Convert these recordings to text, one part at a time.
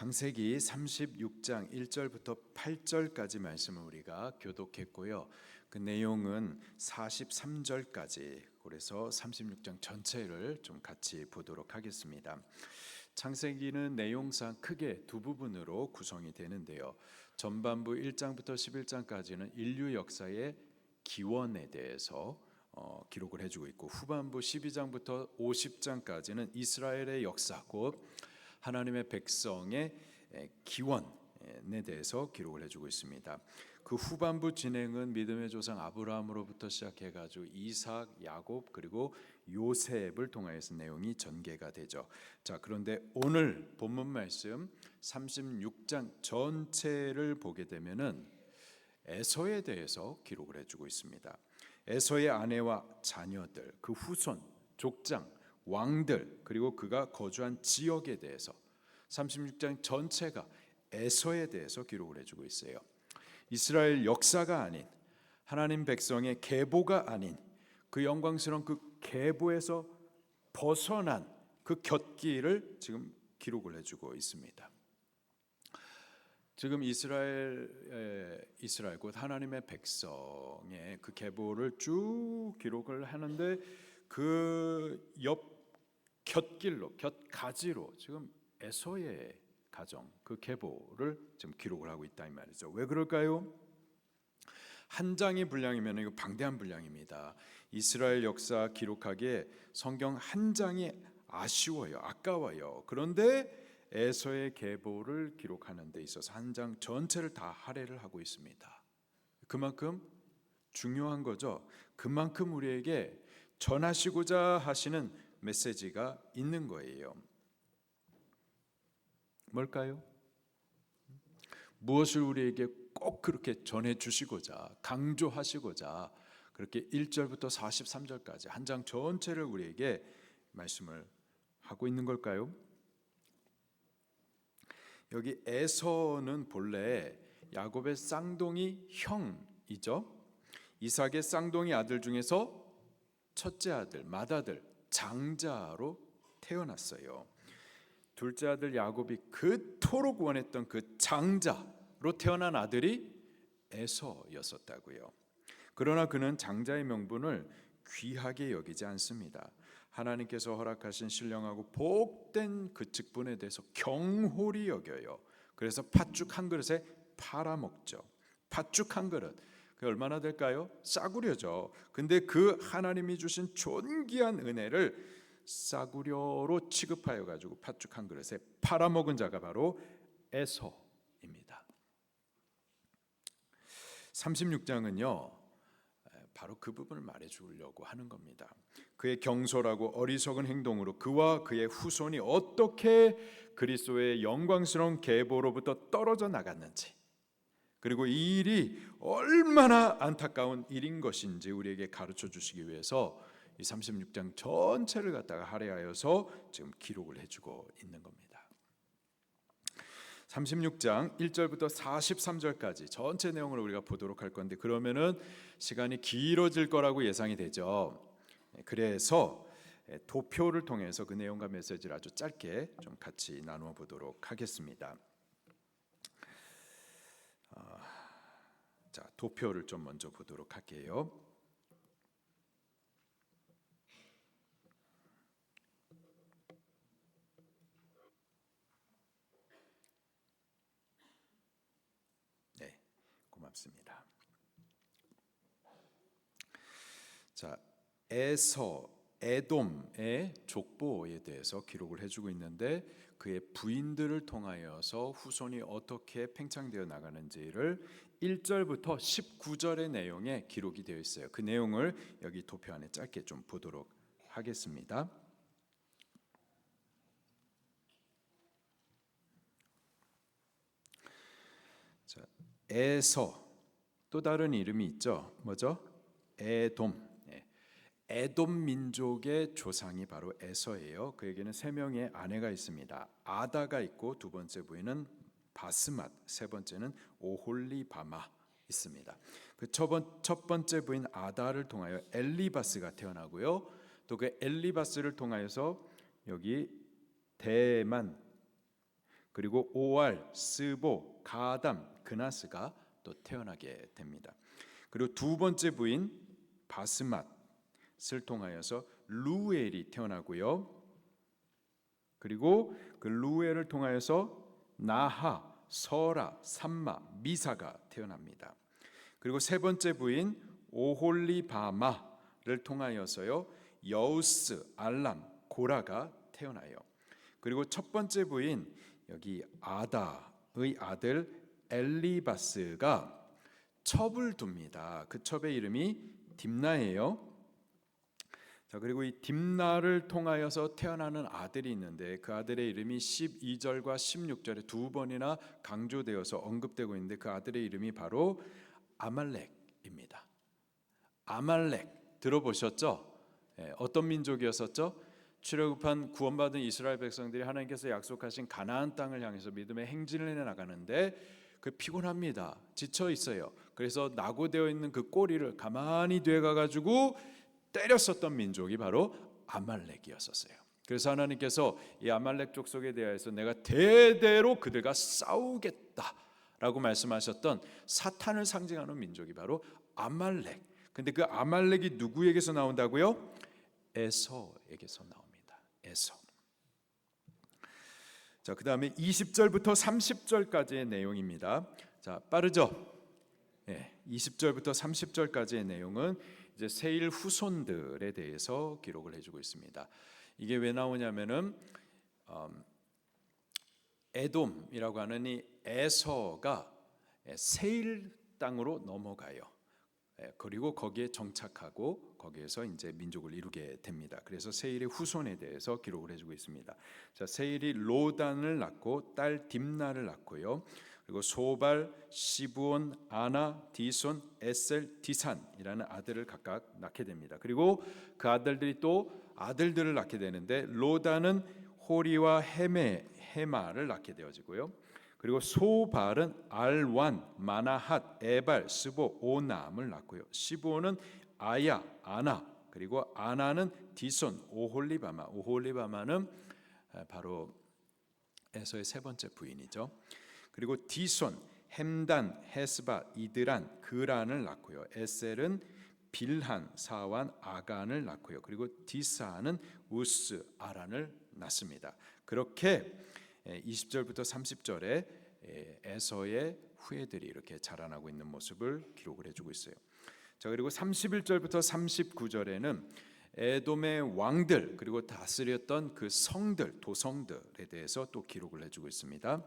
창세기 36장 1절부터 8절까지 말씀을 우리가 교독했고요. 그 내용은 43절까지, 그래서 36장 전체를 좀 같이 보도록 하겠습니다. 창세기는 내용상 크게 두 부분으로 구성이 되는데요. 전반부 1장부터 11장까지는 인류 역사의 기원에 대해서 기록을 해주고 있고, 후반부 12장부터 50장까지는 이스라엘의 역사, 곧 하나님의 백성의 기원에 대해서 기록을 해주고 있습니다. 그 후반부 진행은 믿음의 조상 아브라함으로부터 시작해가지고 이삭, 야곱, 그리고 요셉을 통하여서 내용이 전개가 되죠. 자, 그런데 오늘 본문 말씀 36장 전체를 보게 되면은 에서에 대해서 기록을 해주고 있습니다. 에서의 아내와 자녀들, 그 후손, 족장, 왕들, 그리고 그가 거주한 지역에 대해서 36장 전체가 에서에 대해서 기록을 해주고 있어요. 이스라엘 역사가 아닌, 하나님 백성의 계보가 아닌 그 영광스러운 그 계보에서 벗어난 그 곁길을 지금 기록을 해주고 있습니다. 지금 이스라엘 곧 하나님의 백성의 그 계보를 쭉 기록을 하는데, 그 옆 곁길로, 곁가지로 지금 에서의 가정, 그 계보를 지금 기록을 하고 있다 이 말이죠. 왜 그럴까요? 한 장이 분량이면 이거 방대한 분량입니다. 이스라엘 역사 기록하기에 성경 한 장이 아쉬워요, 아까워요. 그런데 에서의 계보를 기록하는 데 있어서 한 장 전체를 다 할애를 하고 있습니다. 그만큼 중요한 거죠. 그만큼 우리에게 전하시고자 하시는 메시지가 있는 거예요. 뭘까요? 무엇을 우리에게 꼭 그렇게 전해 주시고자, 강조하시고자 그렇게 1절부터 43절까지 한 장 전체를 우리에게 말씀을 하고 있는 걸까요? 여기 에서는 본래 야곱의 쌍둥이 형이죠. 이삭의 쌍둥이 아들 중에서 첫째 아들, 맏아들, 장자로 태어났어요. 둘째 아들 야곱이 그토록 원했던 그 장자로 태어난 아들이 에서였었다고요. 그러나 그는 장자의 명분을 귀하게 여기지 않습니다. 하나님께서 허락하신 신령하고 복된 그 직분에 대해서 경홀히 여겨요. 그래서 팥죽 한 그릇에 팔아먹죠. 팥죽 한 그릇, 그 얼마나 될까요? 싸구려죠. 근데 그 하나님이 주신 존귀한 은혜를 싸구려로 취급하여 가지고 팥죽 한 그릇에 팔아먹은 자가 바로 에서입니다. 36장은요 바로 그 부분을 말해주려고 하는 겁니다. 그의 경솔하고 어리석은 행동으로 그와 그의 후손이 어떻게 그리스도의 영광스러운 계보로부터 떨어져 나갔는지, 그리고 이 일이 얼마나 안타까운 일인 것인지 우리에게 가르쳐 주시기 위해서 이 36장 전체를 갖다가 할애하여서 지금 기록을 해주고 있는 겁니다. 36장 1절부터 43절까지 전체 내용을 우리가 보도록 할 건데, 그러면은 시간이 길어질 거라고 예상이 되죠. 그래서 도표를 통해서 그 내용과 메시지를 아주 짧게 좀 같이 나누어 보도록 하겠습니다. 자, 도표를 좀 먼저 보도록 할게요. 네, 고맙습니다. 자, 에서, 에돔의 족보에 대해서 기록을 해주고 있는데, 그의 부인들을 통하여서 후손이 어떻게 팽창되어 나가는지를 1절부터 19절의 내용에 기록이 되어 있어요. 그 내용을 여기 도표 안에 짧게 좀 보도록 하겠습니다. 자, 에서, 또 다른 이름이 있죠. 뭐죠? 에돔. 에돔 민족의 조상이 바로 에서예요. 그에게는 3명의 아내가 있습니다. 아다가 있고, 두 번째 부인은 바스맛, 세 번째는 오홀리바마 있습니다. 그 첫 번째 부인 아다를 통하여 엘리바스가 태어나고요. 또 그 엘리바스를 통하여서 여기 대만, 그리고 오알, 스보, 가담, 그나스가 또 태어나게 됩니다. 그리고 두 번째 부인 바스맛을 통하여서 루엘이 태어나고요. 그리고 그 루엘을 통하여서 나하, 서라, 삼마, 미사가 태어납니다. 그리고 세 번째 부인 오홀리바마를 통하여서요 여우스, 알람, 고라가 태어나요. 그리고 첫 번째 부인 여기 아다의 아들 엘리바스가 첩을 둡니다. 그 첩의 이름이 딥나예요. 자, 그리고 이 딥나를 통하여서 태어나는 아들이 있는데 그 아들의 이름이 12절과 16절에 두 번이나 강조되어서 언급되고 있는데 그 아들의 이름이 바로 아말렉입니다. 아말렉 들어보셨죠? 어떤 민족이었었죠? 출애굽한 구원받은 이스라엘 백성들이 하나님께서 약속하신 가나안 땅을 향해서 믿음의 행진을 해 나가는데 그 피곤합니다. 지쳐 있어요. 그래서 낙오되어 있는 그 꼬리를 가만히 되가 가지고 때렸었던 민족이 바로 아말렉이었었어요. 그래서 하나님께서 이 아말렉 족속에 대해서 내가 대대로 그들과 싸우겠다라고 말씀하셨던 사탄을 상징하는 민족이 바로 아말렉. 근데 그 아말렉이 누구에게서 나온다고요? 에서에게서 나옵니다. 에서. 자, 그다음에 20절부터 30절까지의 내용입니다. 자, 빠르죠? 20절부터 30절까지의 내용은 이제 세일 후손들에 대해서 기록을 해주고 있습니다. 이게 왜 나오냐면은 에돔이라고 하는 이 에서가 세일 땅으로 넘어가요. 그리고 거기에 정착하고 거기에서 이제 민족을 이루게 됩니다. 그래서 세일의 후손에 대해서 기록을 해주고 있습니다. 자, 세일이 로단을 낳고 딸 딥나를 낳고요. 그리고 소발, 시브온, 아나, 디손, 에셀, 디산이라는 아들을 각각 낳게 됩니다. 그리고 그 아들들이 또 아들들을 낳게 되는데 로단은 호리와 헤마를 낳게 되어지고요. 그리고 소발은 알완, 마나핫, 에발, 스보, 오남을 낳고요. 시브온은 아야, 아나, 그리고 아나는 디손, 오홀리바마. 오홀리바마는 바로 에서의 세 번째 부인이죠. 그리고 디손, 햄단, 헤스바, 이드란, 그란을 낳고요. 에셀은 빌한, 사완, 아간을 낳고요. 그리고 디사는 우스, 아란을 낳습니다. 그렇게 20절부터 30절에 에서의 후예들이 이렇게 자라나고 있는 모습을 기록을 해주고 있어요. 자, 그리고 31절부터 39절에는 에돔의 왕들 그리고 다스렸던 그 성들, 도성들에 대해서 또 기록을 해주고 있습니다.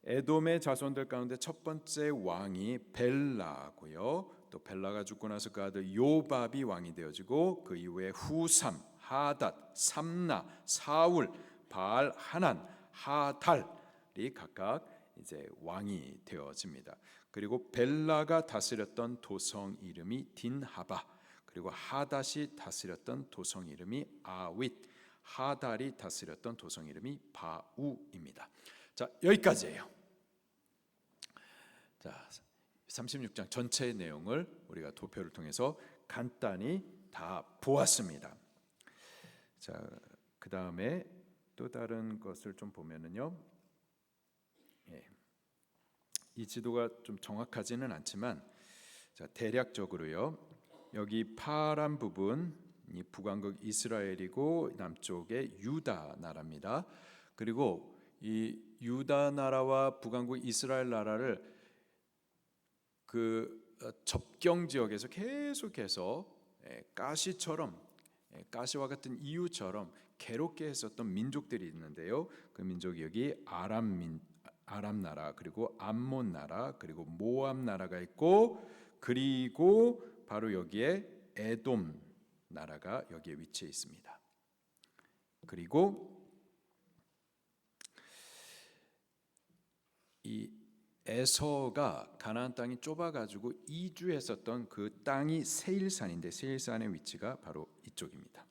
에돔의 자손들 가운데 첫 번째 왕이 벨라고요. 또 벨라가 죽고 나서 그 아들 요밥이 왕이 되어지고 그 이후에 후삼, 하닷, 삼나, 사울, 바알, 하난, 하달이 각각 이제 왕이 되어집니다. 그리고 벨라가 다스렸던 도성 이름이 딘하바, 그리고 하닷이 다스렸던 도성 이름이 아윗, 하달이 다스렸던 도성 이름이 바우입니다. 자, 여기까지예요. 자, 36장 전체의 내용을 우리가 도표를 통해서 간단히 다 보았습니다. 자, 그 다음에 또 다른 것을 좀 보면은요, 이 지도가 좀 정확하지는 않지만, 자, 대략적으로요, 여기 파란 부분이 북왕국 이스라엘이고 남쪽에 유다 나라입니다. 그리고 이 유다 나라와 북왕국 이스라엘 나라를 그 접경 지역에서 계속해서 가시처럼, 가시와 같은 이유처럼 괴롭게 했었던 민족들이 있는데요. 그 민족이 여기 아람 나라, 그리고 암몬 나라, 그리고 모압 나라가 있고, 그리고 바로 여기에 에돔 나라가 여기에 위치해 있습니다. 그리고 이 에서가 가나안 땅이 좁아가지고 이주했었던 그 땅이 세일산인데 세일산의 위치가 바로 이쪽입니다.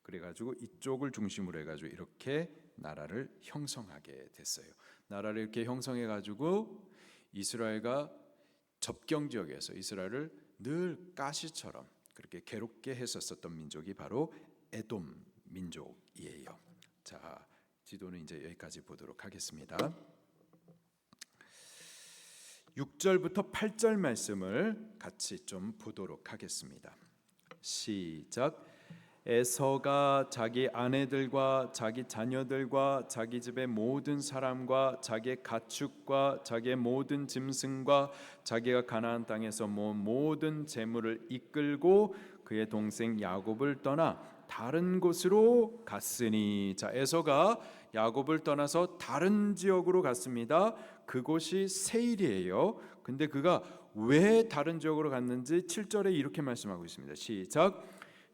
그래가지고 이쪽을 중심으로 해가지고 이렇게 나라를 형성하게 됐어요. 나라를 이렇게 형성해가지고 이스라엘과 접경 지역에서 이스라엘을 늘 가시처럼 그렇게 괴롭게 했었던 민족이 바로 에돔 민족이에요. 자, 지도는 이제 여기까지 보도록 하겠습니다. 6절부터 8절 말씀을 같이 좀 보도록 하겠습니다. 시작. 에서가 자기 아내들과 자기 자녀들과 자기 집의 모든 사람과 자기의 가축과 자기의 모든 짐승과 자기가 가나안 땅에서 모은 모든 재물을 이끌고 그의 동생 야곱을 떠나 다른 곳으로 갔으니. 자, 에서가 야곱을 떠나서 다른 지역으로 갔습니다. 그곳이 세일이에요. 근데 그가 왜 다른 지역으로 갔는지 7절에 이렇게 말씀하고 있습니다. 시작.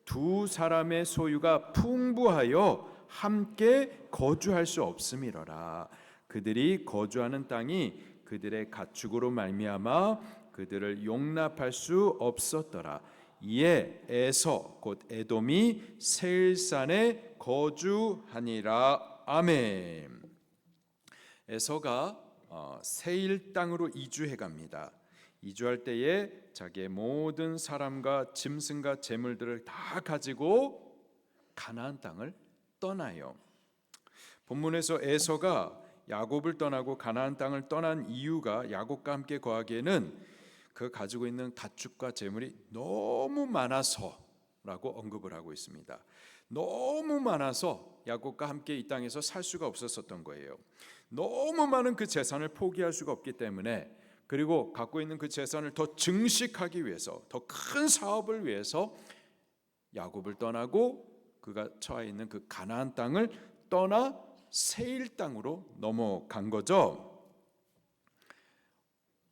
두 사람의 소유가 풍부하여 함께 거주할 수 없음이러라. 그들이 거주하는 땅이 그들의 가축으로 말미암아 그들을 용납할 수 없었더라. 이에 에서 곧 에돔이 세일산에 거주하니라. 아멘. 에서가 세일 땅으로 이주해 갑니다. 이주할 때에 자기의 모든 사람과 짐승과 재물들을 다 가지고 가나안 땅을 떠나요. 본문에서 에서가 야곱을 떠나고 가나안 땅을 떠난 이유가 야곱과 함께 거하기에는 그 가지고 있는 가축과 재물이 너무 많아서라고 언급을 하고 있습니다. 너무 많아서 야곱과 함께 이 땅에서 살 수가 없었던 거예요. 너무 많은 그 재산을 포기할 수가 없기 때문에, 그리고 갖고 있는 그 재산을 더 증식하기 위해서, 더 큰 사업을 위해서 야곱을 떠나고 그가 처해 있는 그 가나안 땅을 떠나 세일 땅으로 넘어간 거죠.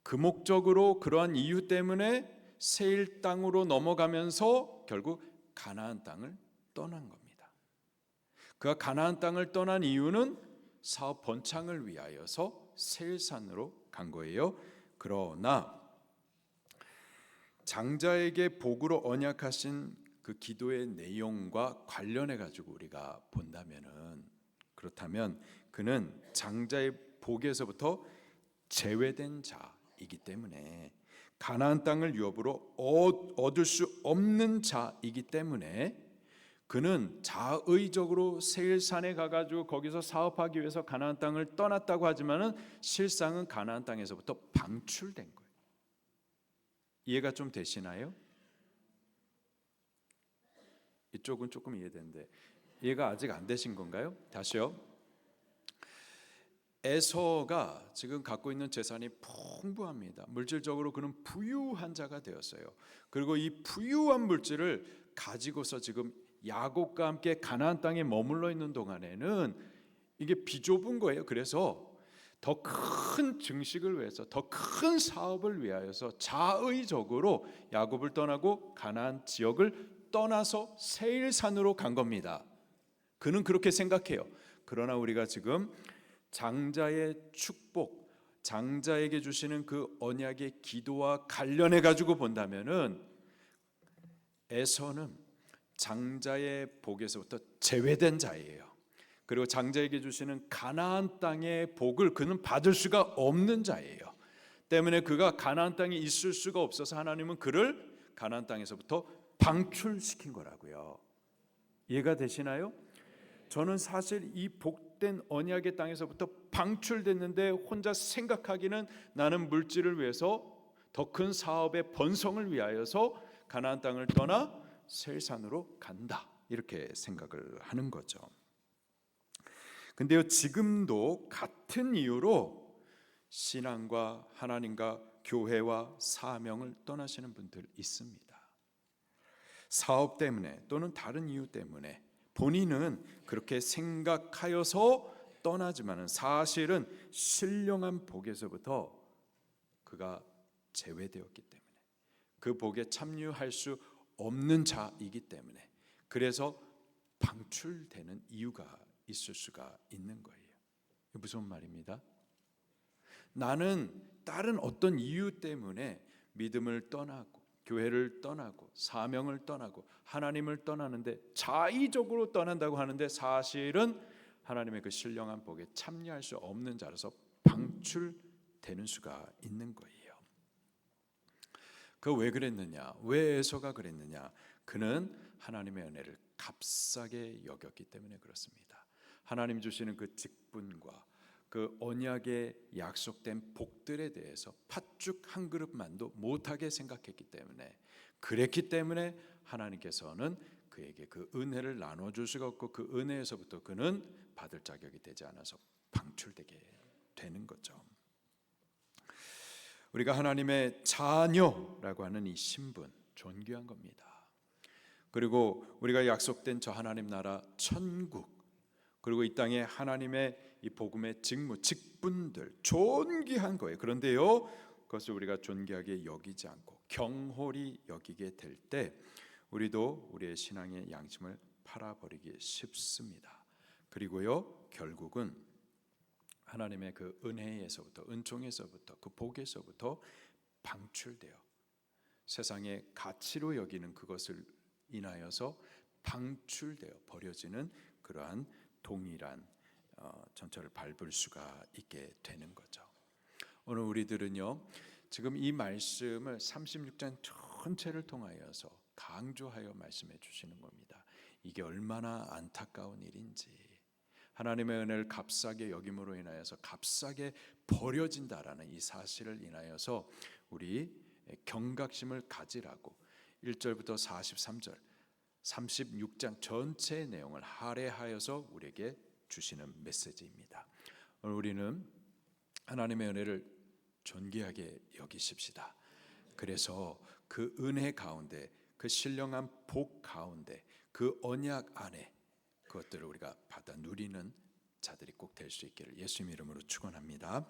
그 목적으로, 그러한 이유 때문에 세일 땅으로 넘어가면서 결국 가나안 땅을 떠난 겁니다. 그가 가나안 땅을 떠난 이유는 사업 번창을 위하여서 세일산으로 간 거예요. 그러나 장자에게 복으로 언약하신 그 기도의 내용과 관련해 가지고 우리가 본다면은, 그렇다면 그는 장자의 복에서부터 제외된 자이기 때문에, 가나안 땅을 유업으로 얻을 수 없는 자이기 때문에, 그는 자의적으로 세일산에 가가지고 거기서 사업하기 위해서 가나안 땅을 떠났다고 하지만은 실상은 가나안 땅에서부터 방출된 거예요. 이해가 좀 되시나요? 이쪽은 조금 이해되는데 이해가 아직 안 되신 건가요? 다시요. 에서가 지금 갖고 있는 재산이 풍부합니다. 물질적으로 그는 부유한 자가 되었어요. 그리고 이 부유한 물질을 가지고서 지금 야곱과 함께 가나안 땅에 머물러 있는 동안에는 이게 비좁은 거예요. 그래서 더 큰 증식을 위해서, 더 큰 사업을 위하여서 자의적으로 야곱을 떠나고 가나안 지역을 떠나서 세일산으로 간 겁니다. 그는 그렇게 생각해요. 그러나 우리가 지금 장자의 축복, 장자에게 주시는 그 언약의 기도와 관련해 가지고 본다면은 에서는 장자의 복에서부터 제외된 자예요. 그리고 장자에게 주시는 가나안 땅의 복을 그는 받을 수가 없는 자예요. 때문에 그가 가나안 땅에 있을 수가 없어서 하나님은 그를 가나안 땅에서부터 방출시킨 거라고요. 이해가 되시나요? 저는 사실 이 복된 언약의 땅에서부터 방출됐는데 혼자 생각하기는 나는 물질을 위해서, 더 큰 사업의 번성을 위하여서 가나안 땅을 떠나 세일산으로 간다, 이렇게 생각을 하는 거죠. 근데요, 지금도 같은 이유로 신앙과 하나님과 교회와 사명을 떠나시는 분들 있습니다. 사업 때문에 또는 다른 이유 때문에 본인은 그렇게 생각하여서 떠나지만은 사실은 신령한 복에서부터 그가 제외되었기 때문에, 그 복에 참여할 수 없는 자이기 때문에, 그래서 방출되는 이유가 있을 수가 있는 거예요. 무슨 말입니다? 나는 다른 어떤 이유 때문에 믿음을 떠나고 교회를 떠나고 사명을 떠나고 하나님을 떠나는데, 자의적으로 떠난다고 하는데 사실은 하나님의 그 신령한 복에 참여할 수 없는 자라서 방출되는 수가 있는 거예요. 그 왜 그랬느냐? 왜 에서가 그랬느냐? 그는 하나님의 은혜를 값싸게 여겼기 때문에 그렇습니다. 하나님 주시는 그 직분과 그 언약의 약속된 복들에 대해서 팥죽 한 그릇만도 못하게 생각했기 때문에, 그랬기 때문에 하나님께서는 그에게 그 은혜를 나눠줄 수가 없고 그 은혜에서부터 그는 받을 자격이 되지 않아서 방출되게 되는 거죠. 우리가 하나님의 자녀라고 하는 이 신분 존귀한 겁니다. 그리고 우리가 약속된 저 하나님 나라 천국, 그리고 이 땅에 하나님의 이 복음의 직무, 직분들 존귀한 거예요. 그런데요, 그것을 우리가 존귀하게 여기지 않고 경홀히 여기게 될 때 우리도 우리의 신앙의 양심을 팔아버리기 쉽습니다. 그리고요, 결국은 하나님의 그 은혜에서부터, 은총에서부터, 그 복에서부터 방출되어 세상의 가치로 여기는 그것을 인하여서 방출되어 버려지는 그러한 동일한 전철을 밟을 수가 있게 되는 거죠. 오늘 우리들은요, 지금 이 말씀을 36장 전체를 통하여서 강조하여 말씀해 주시는 겁니다. 이게 얼마나 안타까운 일인지, 하나님의 은혜를 값싸게 여김으로 인하여서 값싸게 버려진다라는 이 사실을 인하여서 우리 경각심을 가지라고 1절부터 43절 36장 전체의 내용을 할애하여서 우리에게 주시는 메시지입니다. 오늘 우리는 하나님의 은혜를 존귀하게 여기십시다. 그래서 그 은혜 가운데, 그 신령한 복 가운데, 그 언약 안에 그것들을 우리가 받아 누리는 자들이 꼭 될 수 있기를 예수님 이름으로 축원합니다.